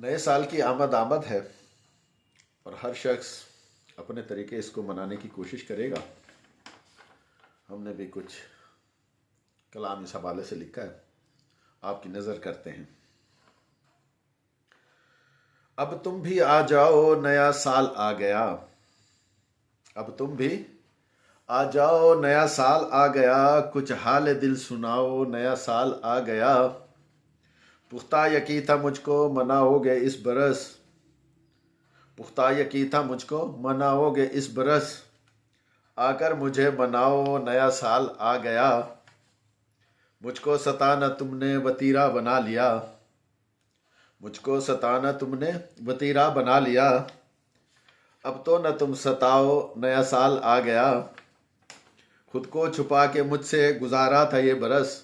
نئے سال کی آمد آمد ہے اور ہر شخص اپنے طریقے اس کو منانے کی کوشش کرے گا۔ ہم نے بھی کچھ کلام اس حوالے سے لکھا ہے، آپ کی نظر کرتے ہیں۔ اب تم بھی آ جاؤ نیا سال آ گیا، اب تم بھی آ جاؤ نیا سال آ گیا، کچھ حال دل سناؤ نیا سال آ گیا۔ پختہ یقین تھا مجھ کو مناؤ گے اس برس، پختہ یقین تھا مجھ کو مناؤ گے اس برس، آ کر مجھے مناؤ نیا سال آ گیا۔ مجھ کو ستانا تم نے وتیرہ بنا لیا، مجھ کو ستانا تم نے وتیرہ بنا لیا، اب تو نہ تم ستاؤ نیا سال آ گیا۔ خود کو چھپا کے مجھ سے گزارا تھا یہ برس،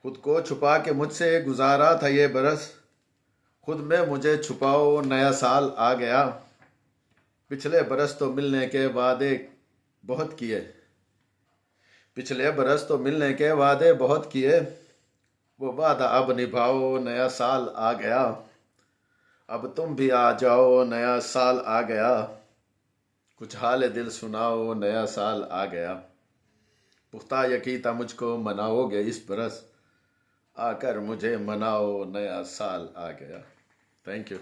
خود کو چھپا کے مجھ سے گزارا تھا یہ برس، خود میں مجھے چھپاؤ نیا سال آ گیا۔ پچھلے برس تو ملنے کے وعدے بہت کیے، پچھلے برس تو ملنے کے وعدے بہت کیے، وہ وعدہ اب نبھاؤ نیا سال آ گیا۔ اب تم بھی آ جاؤ نیا سال آ گیا، کچھ حال دل سناؤ نیا سال آ گیا۔ پختہ یقین تھا مجھ کو مناؤ گے اس برس، آ کر مجھے مناؤ نیا سال آ گیا۔ Thank you.